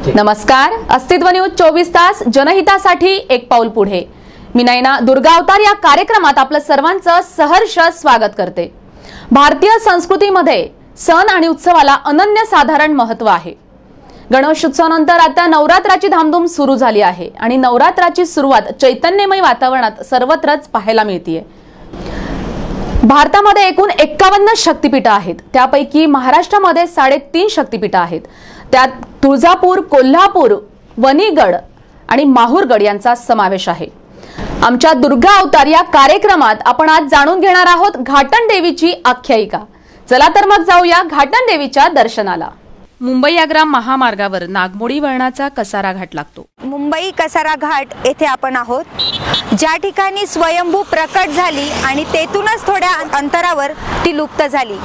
नमस्कार, अस्तित्व न्यूज 24 तास जनहितासाठी एक पाऊल पुढे. मी नयना दुर्गा अवतार या कार्यक्रमात आपलं सर्वांचं सहर्ष स्वागत करते. भारतीय संस्कृतीमध्ये सण आणि उत्सवाला अनन्यसाधारण महत्त्व आहे. गणेशोत्सवानंतर आता नवरात्राची धामधूम सुरू झाली आहे आणि नवरात्राची सुरुवात चैतन्यमय वातावरणात सर्वत्रच पाहायला मिळते. भारतामध्ये एकूण 51 शक्तिपीठ आहेत. त्यापैकी महाराष्ट्रामध्ये 3.5 शक्तिपीठ आहेत. त्यात तुळजापूर, कोल्हापूर, वनीगड आणि माहूरगड यांचा समावेश आहे. आमच्या दुर्गा अवतार या कार्यक्रमात आपण आज जाणून घेणार आहोत घाटन देवीची आख्यायिका. चला तर मग जाऊया घाटन देवीच्या दर्शनाला. मुंबई आग्रा महामार्गावर नागमोडी वळणाचा कसारा घाट लागतो. मुंबई कसारा घाट येथे आपण आहोत, ज्या ठिकाणी स्वयंभू प्रकट झाली आणि तेथूनच थोड्या अंतरावर ती लुप्त झाली.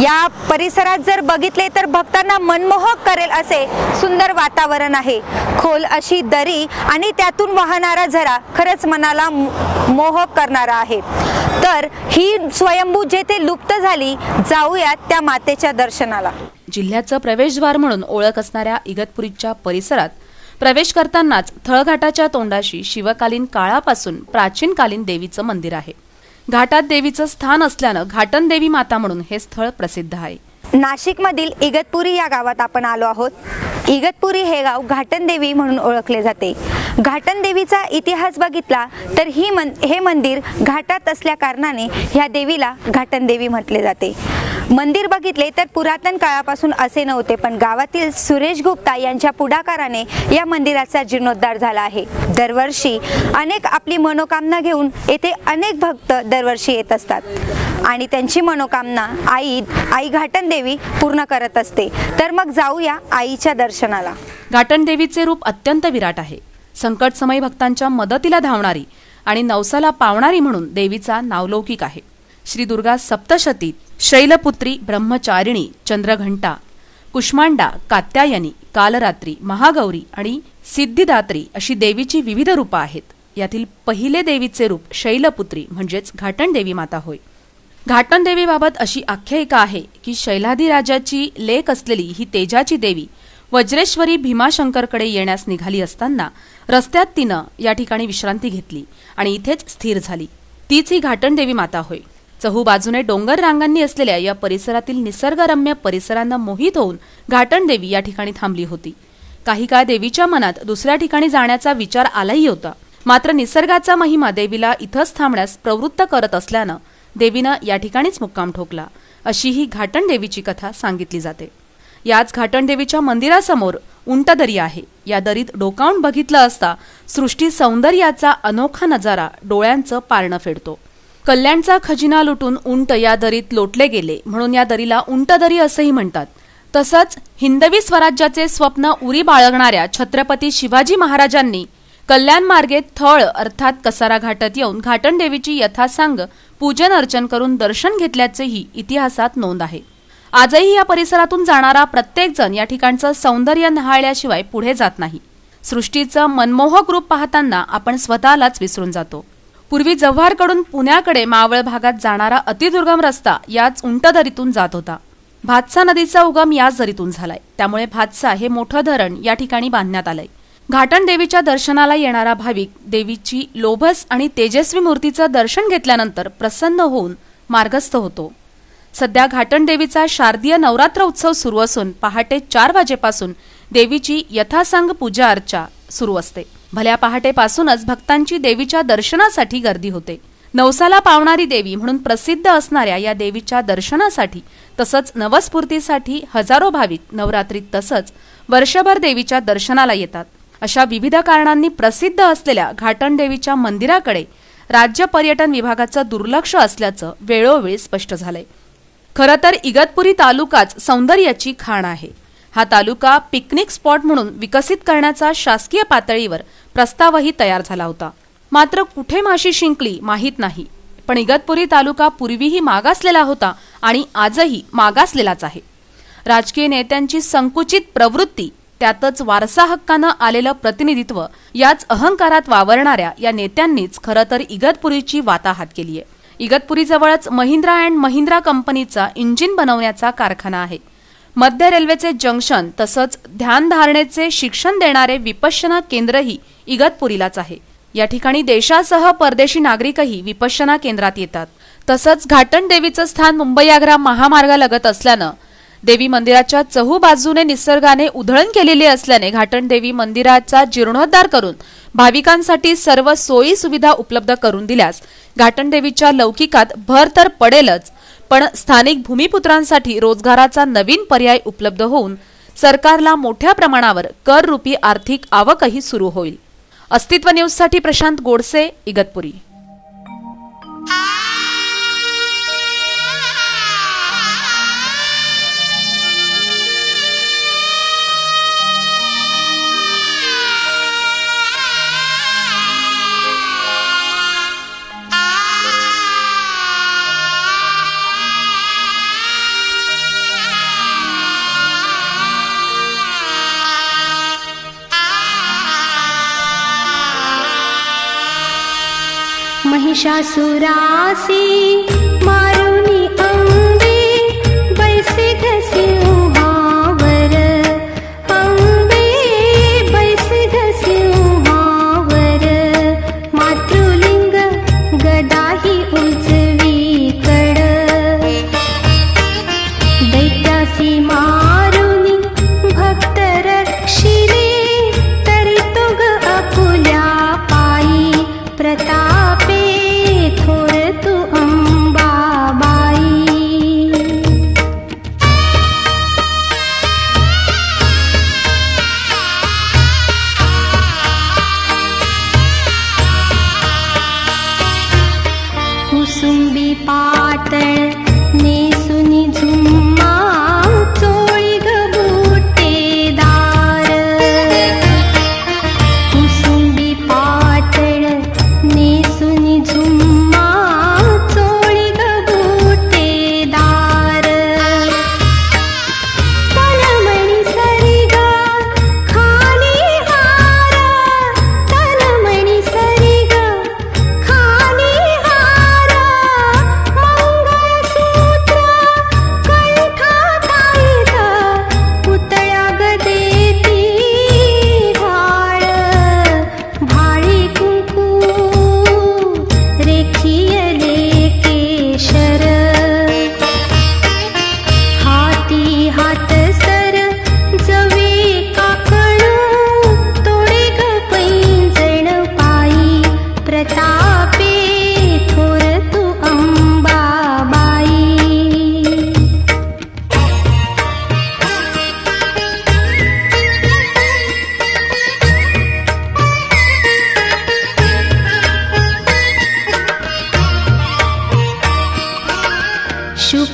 या परिसरात जर बघितले तर भक्तांना मनमोहक करेल असे सुंदर वातावरण आहे. खोल अशी दरी आणि त्यातून वाहणारा झरा खरंच मनाला मोहक करणारा आहे. तर ही स्वयंभू जेथे लुप्त झाली, जाऊयात त्या मातेच्या दर्शनाला. जिल्ह्याचं प्रवेशद्वार म्हणून ओळख असणाऱ्या इगतपुरीच्या परिसरात प्रवेश करतानाच थळघाटाच्या तोंडाशी शिवकालीन काळापासून प्राचीनकालीन देवीचं मंदिर आहे. घाटात देवीचं स्थान असल्यानं घाटन देवी माता म्हणून हे स्थळ प्रसिद्ध आहे. नाशिकमधील इगतपुरी या गावात आपण आलो आहोत. इगतपुरी हे गाव घाटन देवी म्हणून ओळखले जाते. घाटन देवीचा इतिहास बघितला तर हे मंदिर घाटात असल्या कारणाने ह्या देवीला घाटन देवी म्हटले जाते. मंदिर बघितले तर पुरातन काळापासून असे नव्हते, पण गावातील सुरेश गुप्ता यांच्या पुढाकाराने या मंदिराचा जीर्णोद्धार झाला आहे. दरवर्षी अनेक आपली मनोकामना घेऊन येथे अनेक भक्त दरवर्षी येत असतात आणि त्यांची मनोकामना आई घाटन देवी पूर्ण करत असते. तर मग जाऊया आईच्या दर्शनाला. घाटन देवीचे रूप अत्यंत विराट आहे. संकटसमयी भक्तांच्या मदतीला धावणारी आणि नवसाला पावणारी म्हणून देवीचा नावलौकिक आहे. श्री दुर्गा सप्तशतीत शैलपुत्री, ब्रह्मचारिणी, चंद्रघंटा, कुष्मांडा, कात्यायनी, कालरात्री, महागौरी आणि सिद्धिदात्री अशी देवीची विविध रूपं आहेत. यातील पहिले देवीचे रूप शैलपुत्री म्हणजेच घाटन देवी माता होय. घाटन देवीबाबत अशी आख्यायिका आहे की शैलाधिराजाची लेक असलेली ही तेजाची देवी वज्रेश्वरी भीमाशंकरकडे येण्यास निघाली असताना रस्त्यात तिनं या ठिकाणी विश्रांती घेतली आणि इथेच स्थिर झाली. तीच ही घाटन देवी माता होय. चहूबाजूने डोंगर रांगांनी असलेल्या या परिसरातील निसर्गरम्य परिसरांना मोहित होऊन घाटन देवी या ठिकाणी थांबली होती. काही काळ देवीच्या मनात दुसऱ्या ठिकाणी जाण्याचा विचार आलाही होता. मात्र निसर्गाचा महिमा देवीला इथंच थांबण्यास प्रवृत्त करत असल्यानं देवीनं या ठिकाणीच मुक्काम ठोकला, अशी ही घाटन देवीची कथा सांगितली जाते. याच घाटन देवीच्या मंदिरासमोर उंट दरी आहे. या दरीत डोकावून बघितलं असता सृष्टी सौंदर्याचा अनोखा नजारा डोळ्यांचं पारणं फेडतो. कल्याणचा खजिना लुटून उंट या दरीत लोटले गेले म्हणून या दरीला उंट दरी असंही म्हणतात. तसंच हिंदवी स्वराज्याचे स्वप्न उरी बाळगणाऱ्या छत्रपती शिवाजी महाराजांनी कल्याण मार्गे थळ अर्थात कसारा घाटात येऊन घाटन देवीची यथासांग पूजन अर्चन करून दर्शन घेतल्याचेही इतिहासात नोंद आहे. आजही या परिसरातून जाणारा प्रत्येक जण या ठिकाणचं सौंदर्य न्याहाळल्याशिवाय पुढे जात नाही. सृष्टीचं मनमोहक रूप पाहताना आपण स्वतःलाच विसरून जातो. पूर्वी जव्हारकडून पुण्याकडे मावळ भागात जाणारा अतिदुर्गम रस्ता याच उंटदरीतून जात होता. भातसा नदीचा उगम याच दरीतून झालाय. त्यामुळे भातसा हे मोठं धरण या ठिकाणी बांधण्यात आलंय. घाटन देवीच्या दर्शनाला येणारा भाविक देवीची लोभस आणि तेजस्वी मूर्तीचं दर्शन घेतल्यानंतर प्रसन्न होऊन मार्गस्थ होतो. सध्या घाटन देवीचा शारदीय नवरात्र उत्सव सुरू असून पहाटे 4 वाजेपासून देवीची यथासांग पूजा अर्चा सुरू असते. भल्या पहाटेपासूनच भक्तांची देवीच्या दर्शनासाठी गर्दी होते. नवसाला पावणारी देवी म्हणून प्रसिद्ध असणाऱ्या या देवीच्या दर्शनासाठी तसंच नवस्फूर्तीसाठी हजारो भाविक नवरात्रीत तसंच वर्षभर देवीच्या दर्शनाला येतात. अशा विविध कारणांनी प्रसिद्ध असलेल्या घाटन देवीच्या मंदिराकडे राज्य पर्यटन विभागाचं दुर्लक्ष असल्याचं वेळोवेळी स्पष्ट झालंय. खरं तर इगतपुरी तालुकाच सौंदर्याची खाण आहे. हा तालुका पिकनिक स्पॉट म्हणून विकसित करण्याचा शासकीय पातळीवर प्रस्तावही तयार झाला होता. मात्र कुठे माशी शिंकली माहीत नाही. पण इगतपुरी तालुका पूर्वीही मागासलेला होता आणि आजही मागासलेलाच आहे. राजकीय नेत्यांची संकुचित प्रवृत्ती, त्यातच वारसा हक्कानं आलेलं प्रतिनिधित्व याच अहंकारात वावरणाऱ्या या नेत्यांनीच खरं तर इगतपुरीची वाताहात केली आहे. इगतपुरीजवळच महिंद्रा अँड महिंद्रा कंपनीचा इंजिन बनवण्याचा कारखाना आहे. मध्य रेल्वेचे जंक्शन तसंच ध्यानधारणेचे शिक्षण देणारे विपश्यना केंद्रही इगतपुरीलाच आहे. या ठिकाणी देशासह परदेशी नागरिकही विपश्यना केंद्रात येतात. तसंच घाटण देवीचं स्थान मुंबई आग्रा महामार्गालगत असल्यानं देवी मंदिराच्या चहूबाजूने निसर्गाने उधळण केलेली असल्याने घाटण देवी मंदिराचा जीर्णोद्धार करून भाविकांसाठी सर्व सोयी सुविधा उपलब्ध करून दिल्यास घाटण देवीच्या लौकिकात भर तर पडेलच, पण स्थानिक भूमिपुत्रांसाठी रोजगाराचा नवीन पर्याय उपलब्ध होऊन सरकारला मोठ्या प्रमाणावर कर रूपी आर्थिक आवकही सुरू होईल. अस्तित्व न्यूजसाठी प्रशांत गोडसे, इगतपुरी. महिषासुरासी मारुनी अंबे बैसित सिंहावर, अंबे बैसित सिंहावर, मातृलिंग गदाही उजवीकड, दैत्यासी मारुनी भक्त रक्षिले, तरी तुग अपुल्या पायी प्रतापे थोर तू अंबाबाई. कुसुंबी पातळ नेसुनी झुम्मा, चोळी ग बुटेदार, कुसुंबी पातळ नेसुनी झुम्मा, चोळी ग बुटेदार, तनमणी सरिग खाली हार, तनमणी सरिग खाली हार, मंगळसूत्र कंठात आहेत, पुतळ्या ग देती ढाळ, भाळी कुंकू रेखियले केशर, हाती हात सर जवे काकण, तोडे ग पैंजण पायी प्रतापे थोर तू अंबाबाई.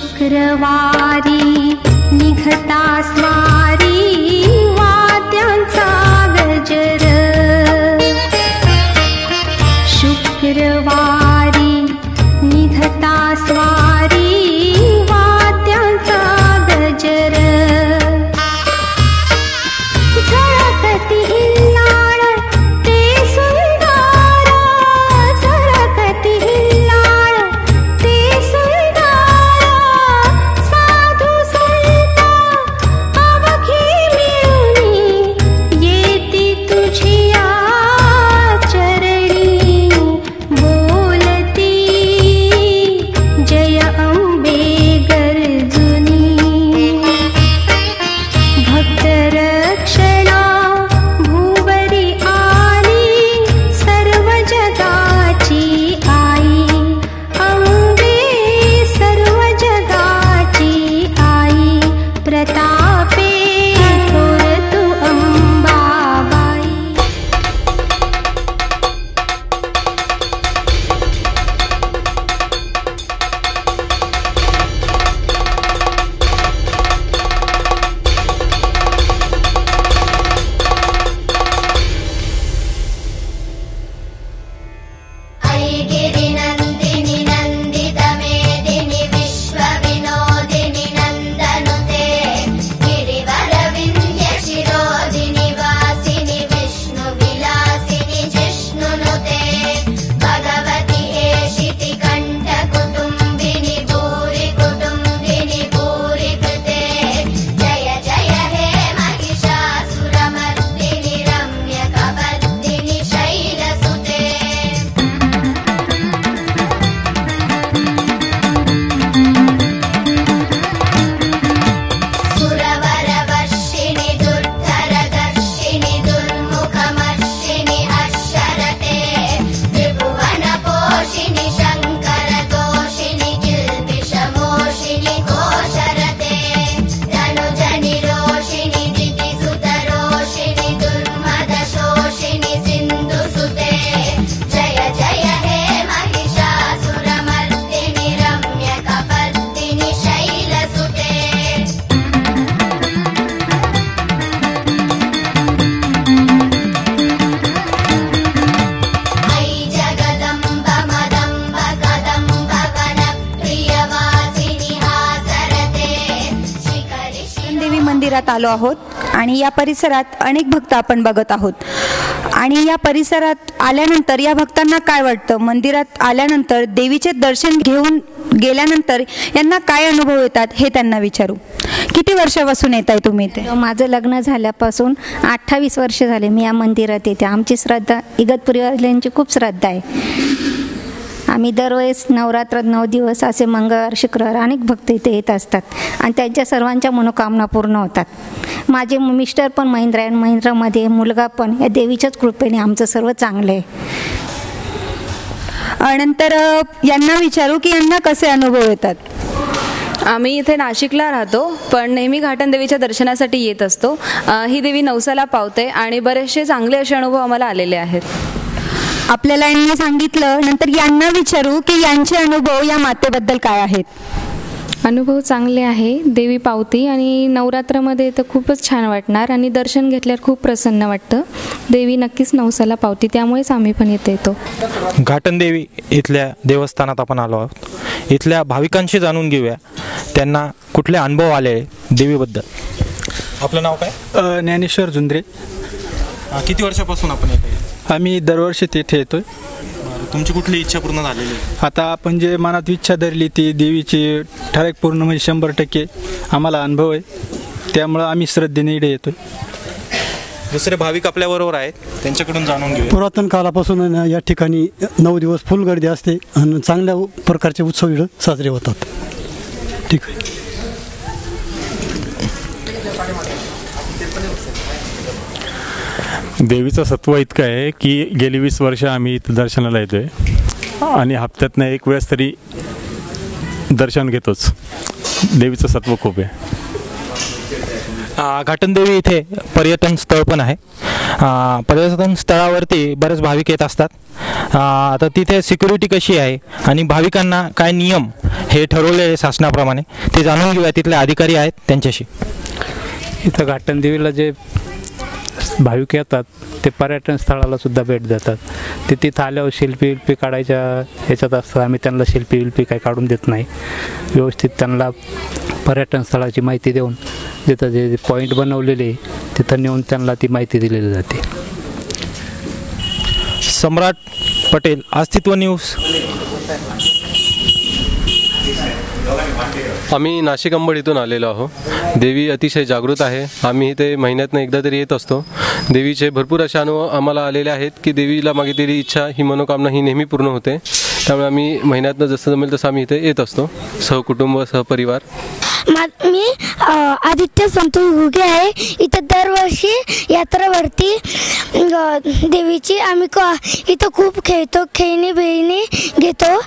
शुक्रवारी निघता स्वारी, वाद्यांचा गजर, शुक्रवारी निघता स्वारी, वाद्यांचा गजर, झळकती हिल्लाळ ते सुंदर, झळकती हिल्लाळ ते सुंदर, साधू संत आलो आहोत आणि या परिसरात अनेक भक्त आपण बघत आहोत. आणि या परिसरात आल्यानंतर या भक्तांना काय वाटतं, मंदिरात आल्यानंतर देवीचे दर्शन घेऊन गेल्यानंतर यांना काय अनुभव येतात हे त्यांना विचारू. किती वर्षापासून येत आहे तुम्ही इथे? माझं लग्न झाल्यापासून 28 वर्ष झाले मी या मंदिरात येते. आमची श्रद्धा इगतपुरीवाल्यांची खूप श्रद्धा आहे. आम्ही दरवेळेस नवरात्रात 9 दिवस असे मंगळवार शुक्रवार अनेक भक्त इथे येत असतात आणि त्यांच्या सर्वांच्या मनोकामना पूर्ण होतात. माझे मिस्टर पण महिंद्रा आणि महिंद्रामध्ये मुलगा पण या देवीच्याच कृपेने आमचं सर्व चांगलं आहे. नंतर यांना विचारू की यांना कसे अनुभव येतात. आम्ही इथे नाशिकला राहतो पण नेहमी घाटन देवीच्या दर्शनासाठी येत असतो. ही देवी नवसाला पावते आणि बरेचसे चांगले असे अनुभव आम्हाला आलेले आहेत. आपल्याला यांनी सांगितलं, नंतर यांना विचारू की यांचे अनुभव या मातेबद्दल काय आहेत. अनुभव चांगले आहे. देवी पावती आणि नवरात्रामध्ये तर खूपच छान वाटणार आणि दर्शन घेतल्यावर खूप प्रसन्न वाटतं. देवी नक्कीच नवसाला पावती, त्यामुळेच आम्ही पण इथे येतो. घाटन देवी इथल्या देवस्थानात आपण आलो आहोत. इथल्या भाविकांशी जाणून घेऊया त्यांना कुठले अनुभव आले देवीबद्दल. आपलं नाव काय? ज्ञानेश्वर झुंद्रे. किती वर्षापासून आपण येतो? आम्ही दरवर्षी तिथे येतोय. तुमची कुठली इच्छा पूर्ण झालेली आहे? आता आपण जे मनात इच्छा धरली ती देवीची ठराविक पूर्ण म्हणजे 100% आम्हाला अनुभव आहे. त्यामुळं आम्ही श्रद्धेने इकडे येतोय. दुसरे भाविक आपल्याबरोबर आहेत, त्यांच्याकडून जाणून घेऊया. पुरातन कालापासून या ठिकाणी 9 दिवस फुल गर्दी असते आणि चांगल्या प्रकारचे उत्सव इकडं साजरे होतात. ठीक आहे. देवीचं सत्व इतकं आहे की गेली 20 वर्ष आम्ही इथं दर्शनाला येतोय आणि हप्त्यातनं एक वेळेस तरी दर्शन घेतोच. देवीचं सत्व खूप आहे. घाटन देवी इथे पर्यटन स्थळ पण आहे. पर्यटन स्थळावरती बरेच भाविक येत असतात. आता तिथे सिक्युरिटी कशी आहे आणि भाविकांना काय नियम हे ठरवले आहे शासनाप्रमाणे ते जाणून घेऊया. तिथले अधिकारी आहेत त्यांच्याशी. इथं घाटन देवीला जे भाविक येतात ते पर्यटन स्थळाला सुद्धा भेट देतात. ते तिथं आल्यावर शिल्पी काढायच्या ह्याच्यात असतं. आम्ही त्यांना शिल्पी काही काढून देत नाही. व्यवस्थित त्यांना पर्यटन स्थळाची माहिती देऊन तिथं जे पॉईंट बनवलेले तिथं नेऊन त्यांना ती माहिती दिलेली जाते. सम्राट पटेल, अस्तित्व न्यूज. आम्ही नाशिक अंबड इथून आलेलो आहोत. देवी अतिशय जागृत आहे. आम्ही इथे महिन्यातनं एकदा तरी येत असतो. देवीचे भरपूर असे अनुभव आम्हाला आलेले आहेत की देवीला मागितलेली इच्छा ही मनोकामना ही नेहमी पूर्ण होते. त्यामुळे आम्ही महिन्यातनं जसं जमेल तसं आम्ही इथे येत असतो सहकुटुंब सहपरिवार. मी आदित्य संतोष घुगे आहे. इथं दरवर्षी यात्रा भरती देवीची. आम्ही इथं खूप खेळतो, खेळणी बिळणी घेतो.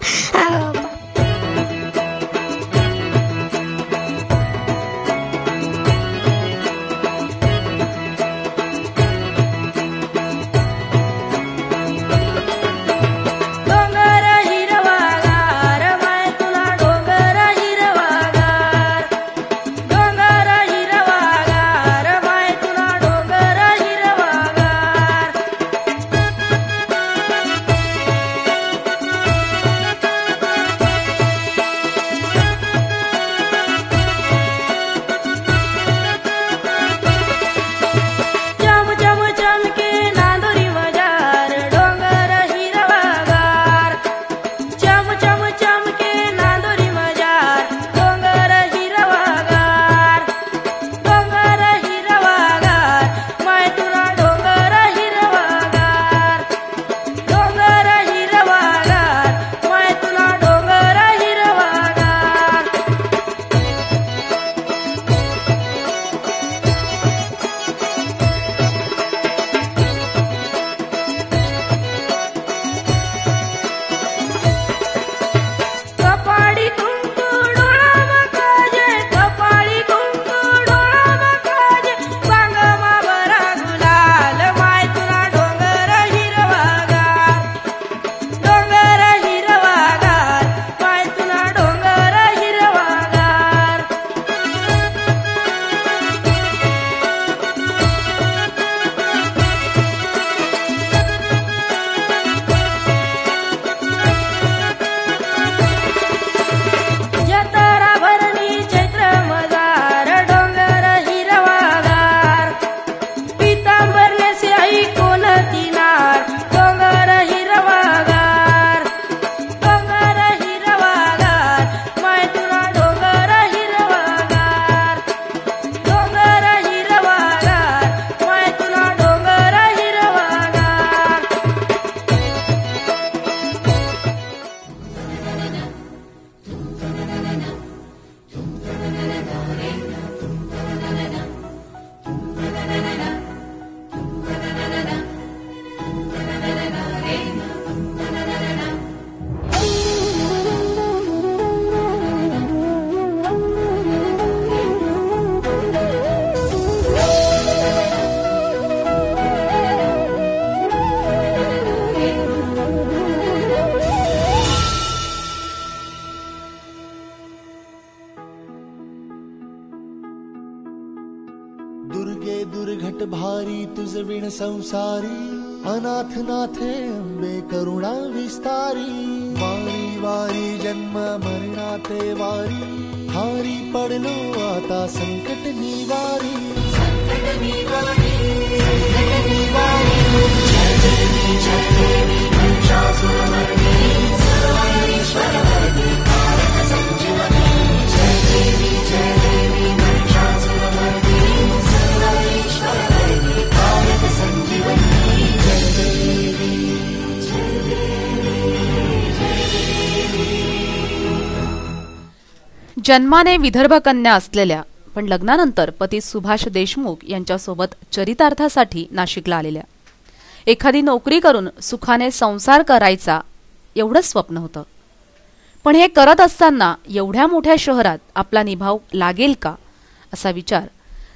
विण संसारी, अनाथ नाथे अंबे करुणा विस्तारी. वारी वारी जन्म मरणाते वारी, हारी पडलो आता संकट निवारी. संकट निवारी, संकट निवारी. जय देवी जय देवी महिषासुरमर्दिनी, सर्वेश्वरवरदे कारक संजीवनी. जय देवी जय देवी महिषासुरमर्दिनी, सर्वेश्वरवरदे कारक संजीवनी. जय देवी जय देवी जय देवी. जन्माने विदर्भ कन्या असलेल्या पण लग्नानंतर पती सुभाष देशमुख यांच्यासोबत चरितार्थासाठी नाशिकला आलेल्या, एखादी नोकरी करून सुखाने संसार करायचा एवढंच स्वप्न होतं. पण हे करत असताना एवढ्या मोठ्या शहरात आपला निभाव लागेल का असा विचार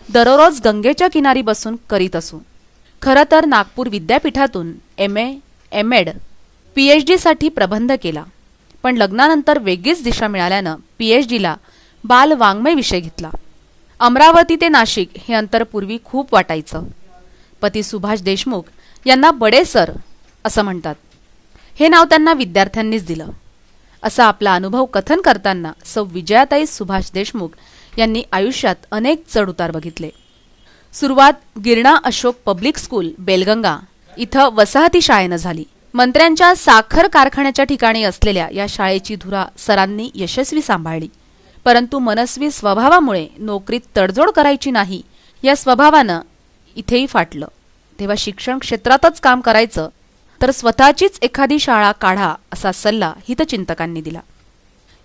दररोज गंगेच्या किनारी बसून करीत असू. खरं तर नागपूर विद्यापीठातून MA, MEd, PhD साठी प्रबंध केला. पण लग्नानंतर वेगळीच दिशा मिळाल्यानं PhDला बाल वाङ्मय विषय घेतला. अमरावती ते नाशिक हे अंतर पूर्वी खूप वाटायचं. पती सुभाष देशमुख यांना बडे सर असं म्हणतात. हे नाव त्यांना विद्यार्थ्यांनीच दिलं. असा आपला अनुभव कथन करताना सौ विजयाताई सुभाष देशमुख यांनी आयुष्यात अनेक चढउतार बघितले. सुरुवात गिरणा अशोक पब्लिक स्कूल बेलगंगा इथं वसाहती शाळेनं झाली. मंत्र्यांच्या साखर कारखान्याच्या ठिकाणी असलेल्या या शाळेची धुरा सरांनी यशस्वी सांभाळली. परंतु मनस्वी स्वभावामुळे नोकरीत तडजोड करायची नाही या स्वभावानं इथेही फाटलं. तेव्हा शिक्षण क्षेत्रातच काम करायचं तर स्वतःचीच एखादी शाळा काढा असा सल्ला हितचिंतकांनी दिला.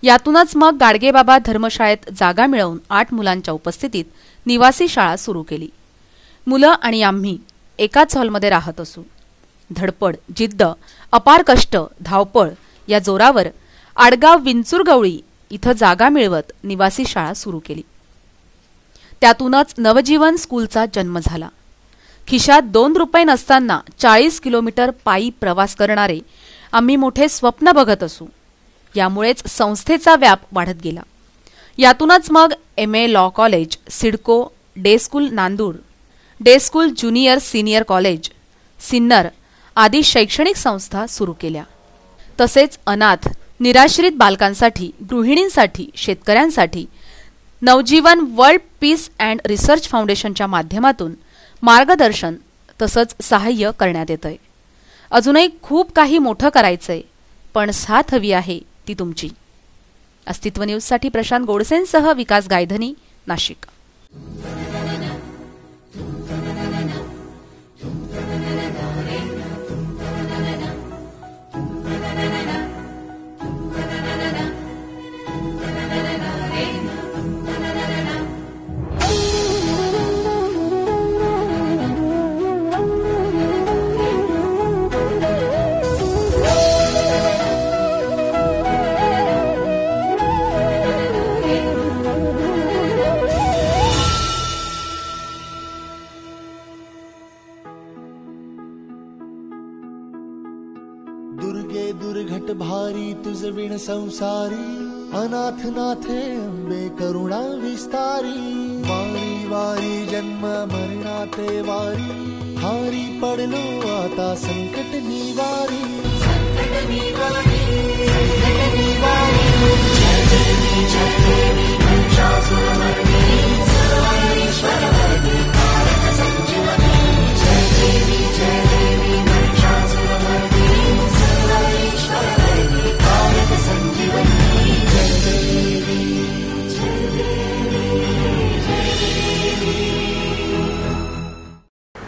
यातूनच मग गाडगेबाबा धर्मशाळेत जागा मिळवून 8 मुलांच्या उपस्थितीत निवासी शाळा सुरू केली. मुलं आणि आम्ही एकाच हॉलमध्ये राहत असू. धडपड, जिद्द, अपार कष्ट, धावपळ या जोरावर आडगाव विंचुरगवळी इथं जागा मिळवत निवासी शाळा सुरू केली. त्यातूनच नवजीवन स्कूलचा जन्म झाला. खिशात 2 रुपये नसताना 40 किलोमीटर पायी प्रवास करणारे आम्ही मोठे स्वप्न बघत असू. यामुळेच संस्थेचा व्याप वाढत गेला. यातूनच मग MA law college, CIDCO, day school Nandur, day school junior senior college, Sinnar आदी शैक्षणिक संस्था सुरू केल्या. तसेच अनाथ, निराश्रित बालकांसाठी, गृहिणींसाठी, शेतकऱ्यांसाठी नवजीवन वर्ल्ड पीस अँड रिसर्च फाउंडेशनच्या माध्यमातून मार्गदर्शन तसंच सहाय्य करण्यात येतंय. अजूनही खूप काही मोठं करायचंय, पण साथ हवी आहे ती तुमची. अस्तित्व न्यूजसाठी प्रशांत गोडसेंसह विकास गायधनी, नाशिक. दुर्गे दुर्घट भारी तुझ विण संसारी, अनाथ नाथे अंबे करुणा विस्तारी. वारी वारी जन्म मरणाते वारी, हारी पडलो आता संकट निवारी. संकट निवारी, संकट निवारी. जय देवी जय देवी महिषासुरमर्दिनी, सर्वेश्वरवरदे कारक संजीवनी. जय देवी जय देवी महिषासुरमर्दिनी, सर्वेश्वरवरदे कारक संजीवनी. जय देवी जय देवी जय देवी.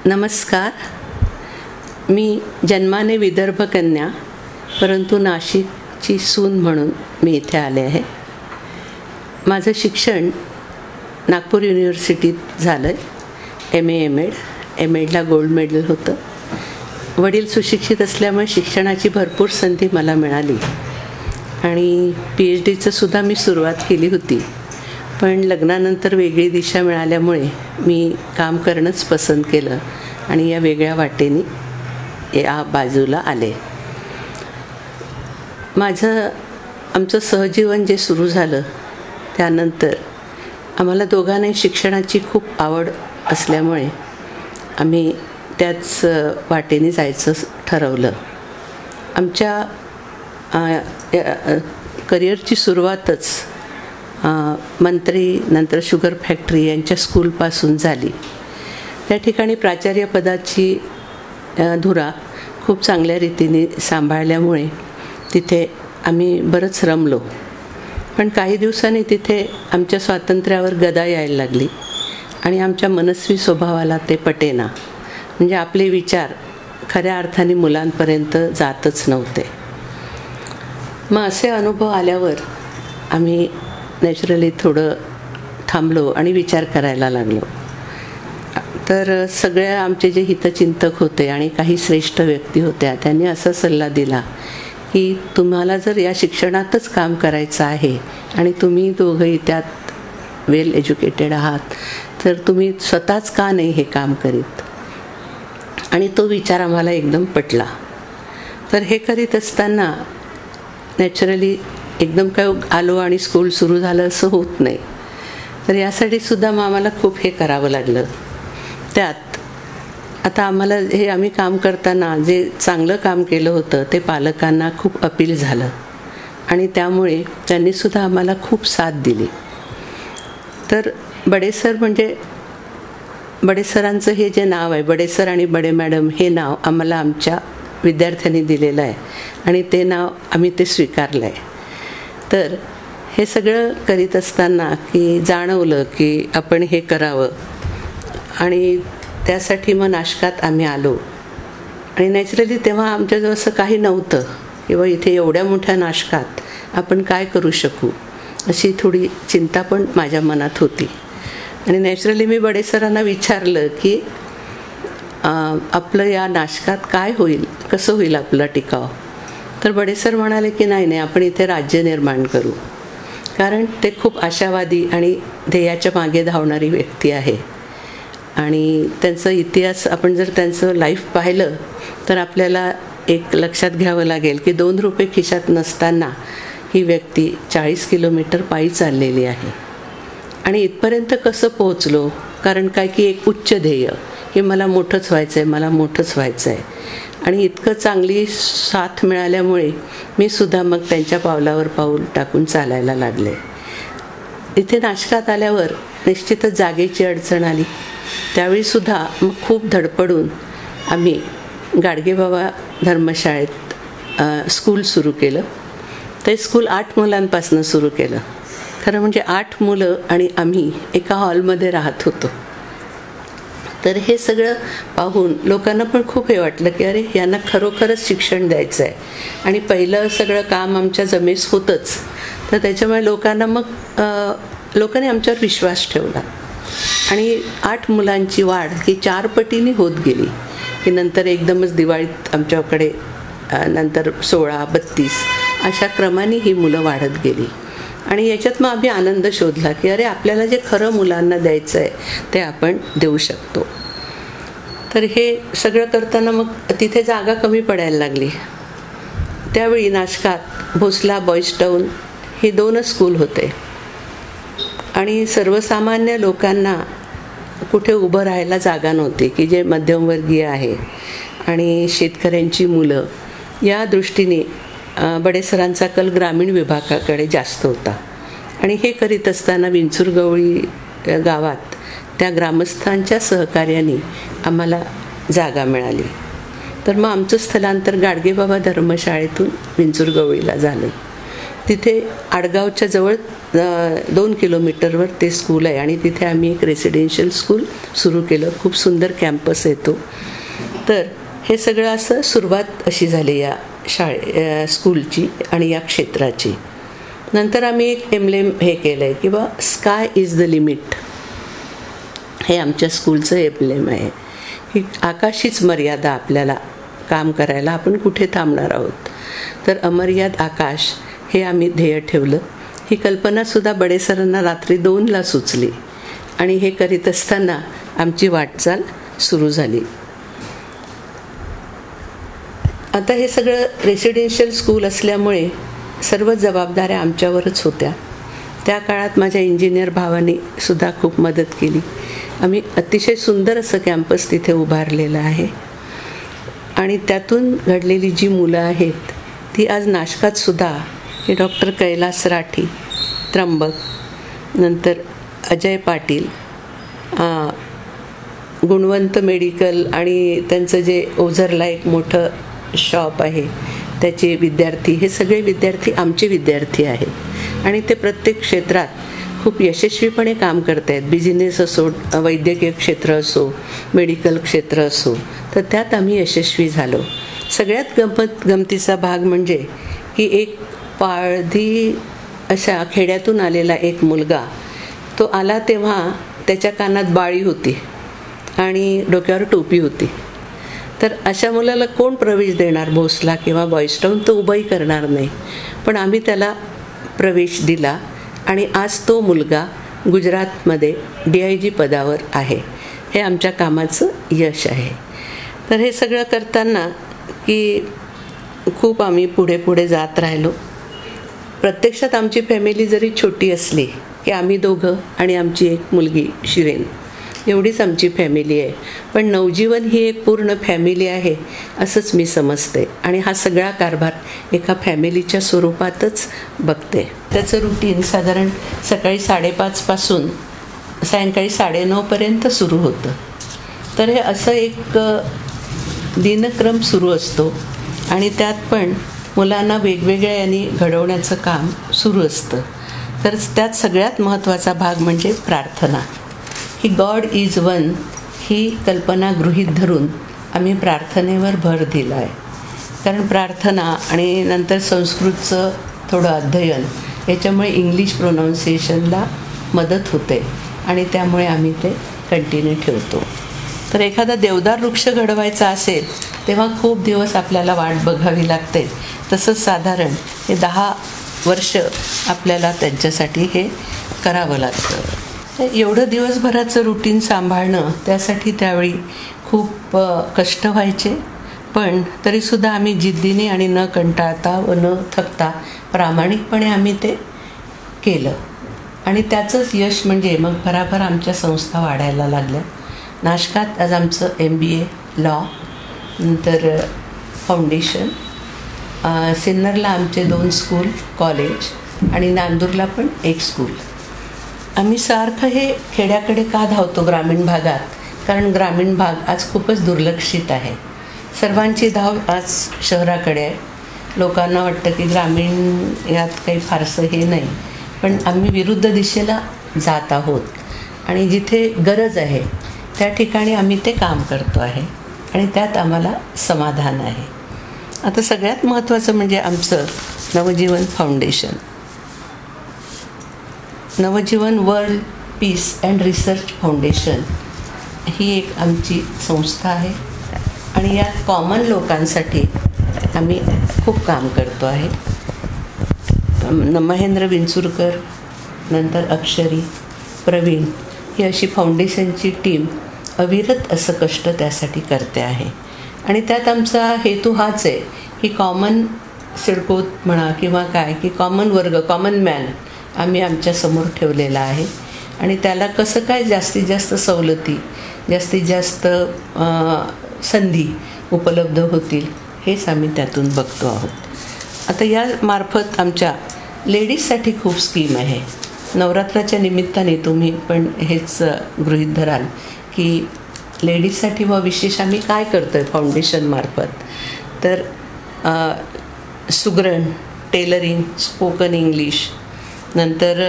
नमस्कार. मी जन्माने विदर्भ कन्या परंतु नाशिकची सून म्हणून मी इथे आले आहे. माझं शिक्षण नागपूर युनिव्हर्सिटीत झालं आहे. MA MEd, MEdला गोल्ड मेडल होतं. वडील सुशिक्षित असल्यामुळे शिक्षणाची भरपूर संधी मला मिळाली आणि PhDचं सुद्धा मी सुरुवात केली होती. पण लग्नानंतर वेगळी दिशा मिळाल्यामुळे मी काम करणंच पसंत केलं आणि या वेगळ्या वाटेने या बाजूला आले. आमचं सहजीवन जे सुरू झालं त्यानंतर आम्हाला दोघांनाही शिक्षणाची खूप आवड असल्यामुळे आम्ही त्याच वाटेने जायचं ठरवलं. आमच्या करिअरची सुरुवातच मंत्री नंतर शुगर फॅक्टरी यांच्या स्कूलपासून झाली. त्या ठिकाणी प्राचार्यपदाची धुरा खूप चांगल्या रीतीने सांभाळल्यामुळे तिथे आम्ही बरंच रमलो. पण काही दिवसांनी तिथे आमच्या स्वातंत्र्यावर गदा यायला लागली आणि आमच्या मनस्वी स्वभावाला ते पटेना. म्हणजे आपले विचार खऱ्या अर्थाने मुलांपर्यंत जातच नव्हते. मग असे अनुभव आल्यावर आम्ही नॅचरली थोडं थांबलो आणि विचार करायला लागलो. तर सगळ्या आमचे जे हितचिंतक होते आणि काही श्रेष्ठ व्यक्ती होत्या त्यांनी असा सल्ला दिला की तुम्हाला जर या शिक्षणातच काम करायचं आहे आणि तुम्ही दोघंही त्यात वेल एज्युकेटेड आहात तर तुम्ही स्वतःच का नाही हे काम करीत. आणि तो विचार आम्हाला एकदम पटला. तर हे करीत असताना नॅचरली एकदम काय आलो आणि स्कूल सुरू झालं असं होत नाही. तर यासाठी सुद्धा मग आम्हाला खूप हे करावं लागलं. त्यात आता आम्हाला हे आम्ही काम करताना जे चांगलं काम केलं होतं ते पालकांना खूप अपील झालं आणि त्यामुळे त्यांनीसुद्धा आम्हाला खूप साथ दिली. तर बडेसर म्हणजे बडेसरांचं हे जे नाव आहे बडेसर आणि बडे मॅडम हे नाव आम्हाला आमच्या विद्यार्थ्यांनी दिलेलं आहे आणि ते नाव आम्ही ते स्वीकारलं आहे. तर हे सगळं करीत असताना की जाणवलं की आपण हे करावं आणि त्यासाठी मग नाशकात आम्ही आलो. आणि नॅचरली तेव्हा आमच्याजवळ असं काही नव्हतं किंवा इथे एवढ्या मोठ्या नाशकात आपण काय करू शकू अशी थोडी चिंता पण माझ्या मनात होती. आणि नॅचरली मी बडेसरांना विचारलं की आपलं या नाशकात काय होईल, कसं होईल आपला टिकाव. तर बडेसर म्हणाले की नाही आपण इथे राज्य निर्माण करू. कारण ते खूप आशावादी आणि ध्येयाच्या मागे धावणारी व्यक्ती आहे आणि त्यांचा इतिहास आपण जर त्यांचं लाईफ पाहिलं तर आपल्याला एक लक्षात घ्यावं लागेल की 2 रुपये खिशात नसताना ही व्यक्ती 40 किलोमीटर पायी चाललेली आहे. आणि इथपर्यंत कसं पोहोचलो, कारण काय की एक उच्च ध्येय की मला मोठंच व्हायचं आहे, मला मोठंच व्हायचं आहे. आणि इतकं चांगली साथ मिळाल्यामुळे मी सुद्धा मग त्यांच्या पावलावर पाऊल टाकून चालायला लागले. इथे नाशकात आल्यावर निश्चितच जागेची अडचण आली. त्यावेळीसुद्धा मग खूप धडपडून आम्ही गाडगेबाबा धर्मशाळेत स्कूल सुरू केलं. ते स्कूल 8 मुलांपासून सुरू केलं. खरं म्हणजे 8 मुलं आणि आम्ही एका हॉलमध्ये राहत होतो. तर हे सगळं पाहून लोकांना पण खूप हे वाटलं की अरे यांना खरोखरच शिक्षण द्यायचं आहे. आणि पहिलं सगळं काम आमच्या जमेस होतंच. तर त्याच्यामुळे लोकांनी आमच्यावर विश्वास ठेवला आणि 8 मुलांची वाढ ही 4 पटीने होत गेली. की नंतर एकदमच दिवाळीत आमच्याकडे नंतर 16, 32 अशा क्रमाने ही मुलं वाढत गेली. आणि याच्यात मग आम्ही आनंद शोधला की अरे आपल्याला जे खरं मुलांना द्यायचं आहे ते आपण देऊ शकतो. तर हे सगळं करताना मग तिथे जागा कमी पडायला लागली. त्यावेळी नाशकात भोसला बॉईज टाऊन हे 2च स्कूल होते आणि सर्वसामान्य लोकांना कुठे उभं राहायला जागा नव्हती की जे मध्यमवर्गीय आहे आणि शेतकऱ्यांची मुलं. या दृष्टीने बडेसरांचा कल ग्रामीण विभागाकडे जास्त होता. आणि हे करीत असताना विंचुरगवळी गावात त्या ग्रामस्थांच्या सहकार्याने आम्हाला जागा मिळाली. तर मग आमचं स्थलांतर गाडगेबाबा धर्मशाळेतून विंचुरगवळीला झालं. तिथे आडगावच्या जवळ 2 किलोमीटरवर ते स्कूल आहे आणि तिथे आम्ही एक रेसिडेन्शियल स्कूल सुरू केलं. खूप सुंदर कॅम्पस आहे तो. तर हे सगळं असं सुरुवात अशी झाली या स्कूलची आणि या क्षेत्राची. नंतर आम्ही एक एम्ब्लेम हे केलं आहे की बा स्काय इज द लिमिट. हे आमच्या स्कूलचं एम्ब्लेम आहे की आकाशीच मर्यादा आपल्याला काम करायला, आपण कुठे थांबणार आहोत. तर अमर्याद आकाश हे आम्ही ध्येय ठेवलं. ही कल्पनासुद्धा बडेसरांना रात्री 2ला सुचली आणि हे करीत असताना आमची वाटचाल सुरू झाली. आता हे सगळं रेसिडेन्शियल स्कूल असल्यामुळे सर्व जबाबदाऱ्या आमच्यावरच होत्या त्या काळात माझ्या इंजिनियर भावाने सुद्धा खूप मदत केली. आम्ही अतिशय सुंदर असं कॅम्पस तिथे उभारलेलं आहे. आणि त्यातून घडलेली जी मुलं आहेत ती आज नाशकात सुद्धा, हे डॉक्टर कैलास राठी, त्र्यंबक, नंतर अजय पाटील, गुणवंत मेडिकल आणि त्यांचं जे ओझरला एक मोठं शॉप आहे त्याचे विद्यार्थी, हे सगळे विद्यार्थी आमचे विद्यार्थी आहेत. आणि ते प्रत्येक क्षेत्रात खूप यशस्वीपणे काम करत आहेत. बिझनेस असो, वैद्यकीय क्षेत्र असो, मेडिकल क्षेत्र असो, तर त्यात आम्ही यशस्वी झालो. सगळ्यात गमतीचा भाग म्हणजे की एक पाळधी अशा खेड्यातून आलेला एक मुलगा, तो आला तेव्हा त्याच्या कानात बाळी होती आणि डोक्यावर टोपी होती. तर अशा मुलाला कोण प्रवेश देणार? भोसला किंवा बॉईस्टाऊन तर उभंही करणार नाही. पण आम्ही त्याला प्रवेश दिला आणि आज तो मुलगा गुजरातमध्ये DIG पदावर आहे. हे आमच्या कामाचं यश आहे. तर हे सगळं करताना की खूप आम्ही पुढे पुढे जात राहिलो. प्रत्यक्षात आमची फॅमिली जरी छोटी असली की आम्ही दोघं आणि आमची एक मुलगी शिरेन, एवढीच आमची फॅमिली आहे. पण नवजीवन ही एक पूर्ण फॅमिली आहे असंच मी समजते. आणि हा सगळा कारभार एका फॅमिलीच्या स्वरूपातच बघते. त्याचं रुटीन साधारण सकाळी 5:30 पासून सायंकाळी 9:30पर्यंत सुरू होतं. तर हे असं एक दिनक्रम सुरू असतो आणि त्यात पण मुलांना वेगवेगळ्या यांनी घडवण्याचं काम सुरू असतं. तर त्यात सगळ्यात महत्त्वाचा भाग म्हणजे प्रार्थना. ही गॉड इज वन ही कल्पना गृहीत धरून आम्ही प्रार्थनेवर भर दिला आहे. कारण प्रार्थना आणि नंतर संस्कृतचं थोडं अध्ययन याच्यामुळे इंग्लिश प्रोनाऊन्सिएशनला मदत होते आणि त्यामुळे आम्ही ते कंटिन्यू ठेवतो. तर एखादा देवदार वृक्ष घडवायचा असेल तेव्हा खूप दिवस आपल्याला वाट बघावी लागते. तसंच साधारण हे 10 वर्ष आपल्याला त्यांच्यासाठी हे करावं लागतं. एवढं दिवसभराचं रुटीन सांभाळणं त्यासाठी त्यावेळी खूप कष्ट व्हायचे. पण तरीसुद्धा आम्ही जिद्दीने आणि न कंटाळता व न थकता प्रामाणिकपणे आम्ही ते केलं. आणि त्याचंच यश म्हणजे मग भराभर आमच्या संस्था वाढायला लागल्या. नाशकात आज आमचं MBA लॉ, नंतर फाउंडेशन, सिन्नरला आमचे 2 स्कूल कॉलेज आणि नांदूरला पण 1 स्कूल. आम्ही सारखं हे खेड्याकडे का धावतो ग्रामीण भागात? कारण ग्रामीण भाग आज खूपच दुर्लक्षित आहे. सर्वांची धाव आज शहराकडे आहे. लोकांना वाटतं की ग्रामीण यात काही फारसं हे नाही. पण आम्ही विरुद्ध दिशेला जात आहोत आणि जिथे गरज आहे त्या ठिकाणी आम्ही ते काम करतो आहे आणि त्यात आम्हाला समाधान आहे. आता सगळ्यात महत्त्वाचं म्हणजे आमचं Navjeevan foundation. Navjeevan world peace and research foundation ही एक आमची संस्था आहे आणि यात कॉमन लोकांसाठी आम्ही खूप काम करतो आहे. महेंद्र विंचुरकर, नंतर अक्षरी, प्रवीण ही अशी फाउंडेशनची टीम अविरत असं कष्ट त्यासाठी करते आहे. आणि त्यात आमचा हेतू हाच आहे की कॉमन सिडकोत म्हणा किंवा काय की कॉमन वर्ग, कॉमन मॅन आम्ही आमच्यासमोर ठेवलेला आहे आणि त्याला कसं काय जास्तीत जास्त सवलती, जास्तीत जास्त संधी उपलब्ध होतील हेच आम्ही त्यातून बघतो आहोत. आता यामार्फत आमच्या लेडीजसाठी खूप स्कीम आहे. नवरात्राच्या निमित्ताने तुम्ही पण हेच गृहीत धराल की लेडीजसाठी व विशेष आम्ही काय करतो आहे फाउंडेशनमार्फत. तर सुगरण, टेलरिंग, स्पोकन इंग्लिश, नंतर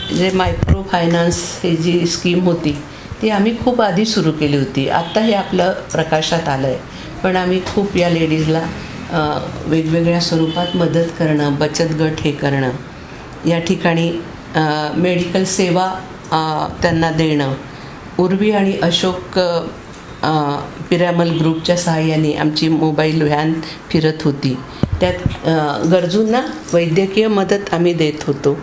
जे मायक्रो फायनान्स ही जी स्कीम होती ती आम्ही खूप आधी सुरू केली होती. आत्ता हे आपलं प्रकाशात आलं आहे. पण आम्ही खूप या लेडीजला वेगवेगळ्या स्वरूपात मदत करणं, बचत गट हे करणं, या ठिकाणी मेडिकल सेवा त्यांना देणं. उर्वी आणि अशोक पिरॅमल ग्रुपच्या सहाय्याने आमची मोबाईल व्हॅन फिरत होती. त्यात गरजूंना वैद्यकीय मदत आम्ही देत होतो.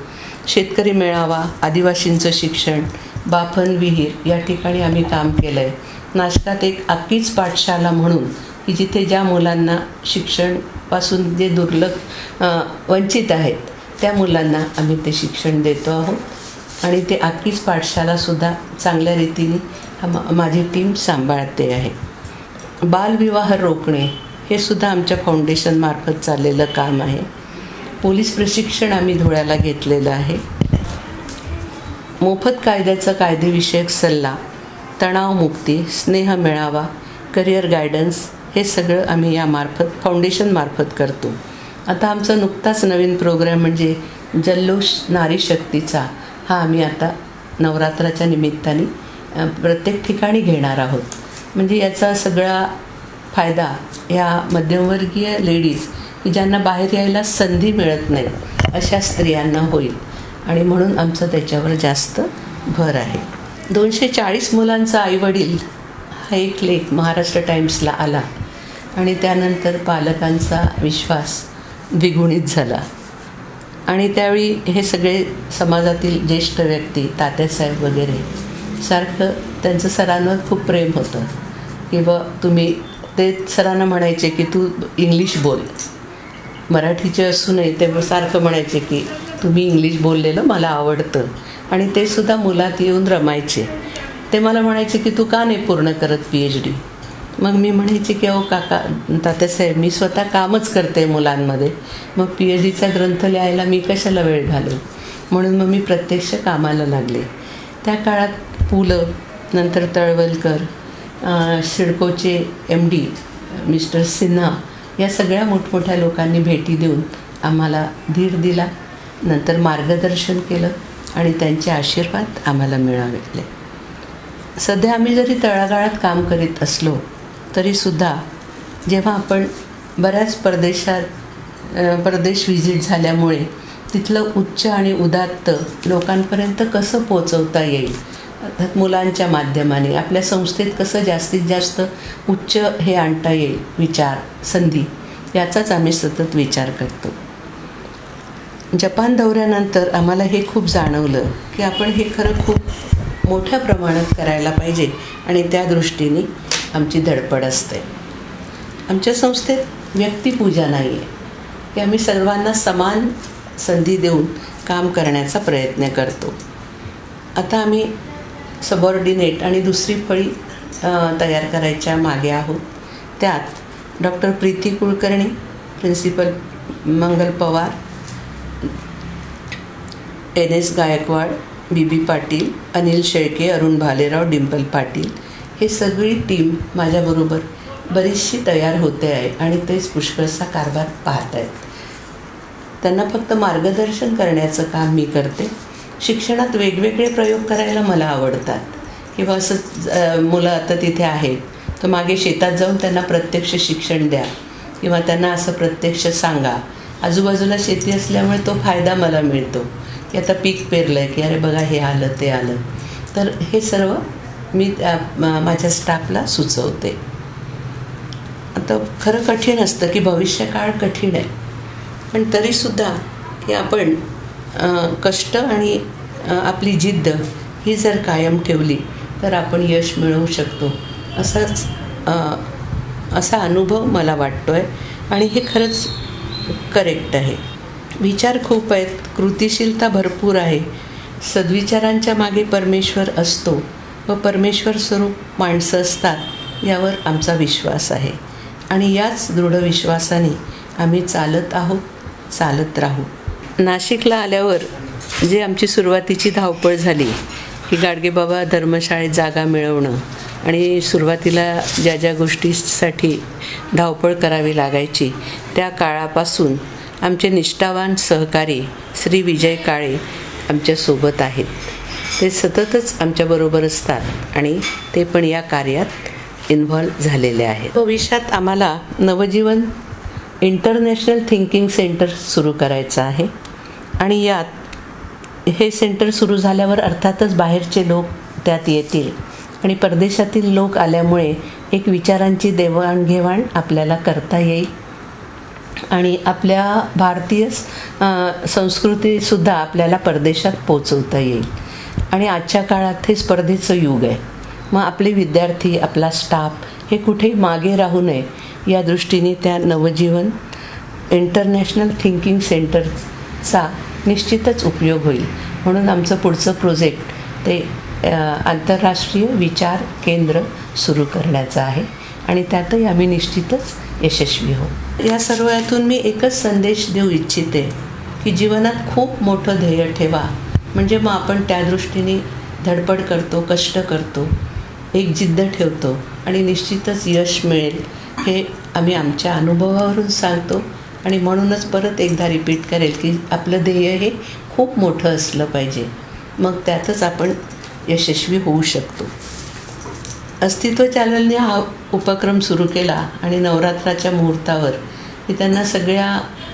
शेतकरी मेळावा, आदिवासींचं शिक्षण, बाफन विहीर या ठिकाणी आम्ही काम केलं आहे. नाशकात एक आक्कीच पाठशाला म्हणून की जिथे ज्या मुलांना शिक्षणपासून जे वंचित आहेत त्या मुलांना आम्ही ते शिक्षण देतो आहोत आणि ते आखीच पाठशालासुद्धा चांगल्या रीतीने माझी टीम सांभाळते आहे. बालविवाह रोखणे हे सुद्धा आमच्या फाउंडेशनमार्फत चाललेलं काम आहे. पोलीस प्रशिक्षण आम्ही धुळ्याला घेतलेलं आहे. मोफत कायद्याचा कायदेविषयक सल्ला, तणावमुक्ती, स्नेह मेळावा, करिअर गायडन्स हे सगळं आम्ही यामार्फत फाउंडेशनमार्फत करतो. आता आमचा नुकताच नवीन प्रोग्राम म्हणजे जल्लोष नारी शक्तीचा हा आम्ही आता नवरात्राच्या निमित्ताने प्रत्येक ठिकाणी घेणार आहोत. म्हणजे याचा सगळा फायदा या मध्यमवर्गीय लेडीज की ज्यांना बाहेर यायला संधी मिळत नाही अशा स्त्रियांना होईल आणि म्हणून आमचं त्याच्यावर जास्त भर आहे. 240 मुलांचा आईवडील हा एक लेख महाराष्ट्र टाइम्सला आला आणि त्यानंतर पालकांचा विश्वास द्विगुणित झाला आणि त्यावेळी हे सगळे समाजातील ज्येष्ठ व्यक्ती, तात्यासाहेब वगैरे सारखं त्यांचं सरांवर खूप प्रेम होतं की तुम्ही ते सरांना म्हणायचे की तू इंग्लिश बोल, मराठीचे असू नये ते सारखं म्हणायचे की तुम्ही इंग्लिश बोललेलं मला आवडतं आणि ते सुद्धा मुलात येऊन रमायचे. ते मला म्हणायचे की तू का नाही पूर्ण करत PhD. मग मी म्हणायचे की अहो काका तात्यासाहेब मी स्वतः कामच करते मुलांमध्ये, मग PhDचा ग्रंथ लिहायला मी कशाला वेळ घालू. म्हणून मग मी प्रत्यक्ष कामाला लागले. त्या काळात पुलं, नंतर तळवलकर, सिडकोचे MD मिस्टर सिन्हा या सगळ्या मोठमोठ्या लोकांनी भेटी देऊन आम्हाला धीर दिला, नंतर मार्गदर्शन केलं आणि त्यांचे आशीर्वाद आम्हाला मिळाले. सध्या आम्ही जरी तळागाळात काम करीत असलो तरीसुद्धा जेव्हा आपण बऱ्याच परदेश व्हिजिट झाल्यामुळे तिथलं उच्च आणि उदात्त लोकांपर्यंत कसं पोचवता येईल, अर्थात मुलांच्या माध्यमाने आपल्या संस्थेत कसं जास्तीत जास्त उच्च हे आणता येईल विचार, संधी, याचाच आम्ही सतत विचार करतो. जपान दौऱ्यानंतर आम्हाला हे खूप जाणवलं की आपण हे खरं खूप मोठ्या प्रमाणात करायला पाहिजे आणि त्या दृष्टीने आमची धडपड असते. आमच्या संस्थेत व्यक्तिपूजा नाही आहे की आम्ही सर्वांना समान संधी देऊन काम करण्याचा प्रयत्न करतो. आता आम्ही सबऑर्डिनेट आणि दुसरी फळी तयार करायच्या मागे आहोत. त्यात डॉक्टर प्रीती कुलकर्णी, प्रिन्सिपल मंगल पवार, NS गायकवाड, BB पाटील, अनिल शेळके, अरुण भालेराव, डिंपल पाटील हे सगळी टीम माझ्याबरोबर बरीचशी तयार होते आहे आणि तेच पुष्कळसा कारभार पाहत आहेत. त्यांना फक्त मार्गदर्शन करण्याचं काम मी करते. शिक्षणात वेगवेगळे प्रयोग करायला मला आवडतात किंवा असं मुलं आता तिथे आहेत तर मागे शेतात जाऊन त्यांना प्रत्यक्ष शिक्षण द्या किंवा त्यांना असं प्रत्यक्ष सांगा. आजूबाजूला शेती असल्यामुळे तो फायदा मला मिळतो की आता पीक पेरलं आहे की अरे बघा हे आलं ते आलं. तर हे सर्व मी माझ्या स्टाफला सुचवते. आता खरं कठीण असतं की भविष्यकाळ कठीण आहे, पण तरीसुद्धा की आपण कष्ट आणि आपली जिद्द ही जर कायम ठेवली तर आपण यश मिळवू शकतो असा अनुभव मला वाटतो आहे आणि हे खरंच करेक्ट आहे. विचार खूप आहेत, कृतिशीलता भरपूर आहे. सद्विचारांच्या मागे परमेश्वर असतो व परमेश्वर स्वरूप माणसं असतात यावर आमचा विश्वास आहे आणि याच दृढ विश्वासाने आम्ही चालत आहोत, चालत राहू. नाशिकला आल्यावर जे आमची सुरुवातीची धावपळ झाली की गाडगेबाबा धर्मशाळेत जागा मिळवणं आणि सुरुवातीला ज्या ज्या गोष्टीसाठी धावपळ करावी लागायची त्या काळापासून आमचे निष्ठावान सहकारी श्री विजय काळे आमच्यासोबत आहेत. ते सततच आमच्याबरोबर असतात आणि ते पण या कार्यात इन्व्हॉल्व झालेले आहेत. भविष्यात आम्हाला नवजीवन इंटरनॅशनल थिंकिंग सेंटर सुरू करायचं आहे आणि यात हे सेंटर सुरू झाल्यावर अर्थातच बाहेरचे लोक त्यात येतील आणि परदेशातील लोक आल्यामुळे एक विचारांची देवाणघेवाण आपल्याला करता येईल आणि आपल्या भारतीय संस्कृतीसुद्धा आपल्याला परदेशात पोचवता येईल. आणि आजच्या काळात हे स्पर्धेचं युग आहे. मग आपले विद्यार्थी, आपला स्टाफ हे कुठेही मागे राहू नये या दृष्टीने त्या नवजीवन इंटरनॅशनल थिंकिंग सेंटर चा निश्चितच उपयोग होईल. म्हणून आमचं पुढचं प्रोजेक्ट ते आंतरराष्ट्रीय विचार केंद्र सुरू करण्याचं आहे आणि त्यातही आम्ही निश्चितच यशस्वी होऊ. या सर्वातून मी एकच संदेश देऊ इच्छिते की जीवनात खूप मोठं ध्येय ठेवा, म्हणजे मग आपण त्या दृष्टीने धडपड करतो, कष्ट करतो, एक जिद्द ठेवतो आणि निश्चितच यश मिळेल हे आम्ही आमच्या अनुभवावरून सांगतो. आणि म्हणूनच परत एकदा रिपीट करेल की आपलं ध्येय हे खूप मोठं असलं पाहिजे, मग त्यातच आपण यशस्वी होऊ शकतो. अस्तित्व चॅनलने हा उपक्रम सुरू केला आणि नवरात्राच्या मुहूर्तावर मी त्यांना सगळ्या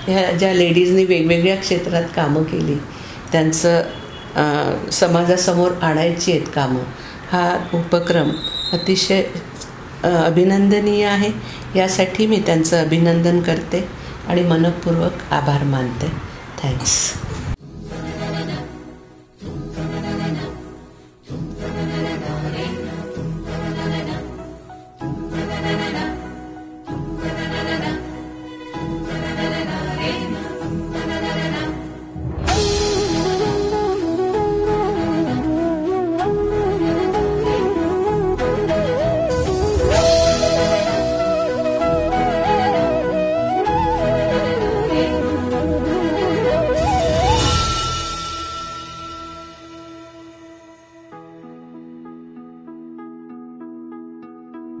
ह्या ज्या लेडीजनी वेगवेगळ्या क्षेत्रात कामं केली त्यांचं समाजासमोर आणायची आहेत कामं, हा उपक्रम अतिशय अभिनंदनीय आहे. यासाठी मी त्यांचं अभिनंदन करते आणि मनःपूर्वक आभार मानते. थँक्स.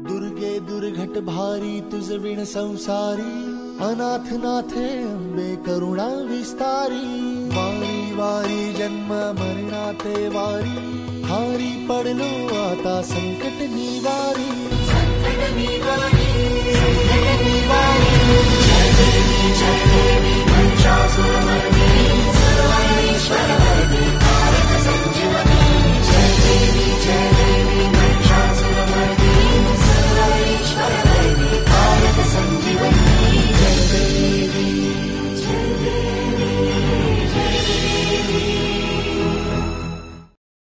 दुर्गे दुर्घट भारी तुझ विण संसारी, अनाथ नाथे अंबे करुणा विस्तारी. वारी वारी जन्म मरणाते वारी, हारी पडलो आता संकट निवारी.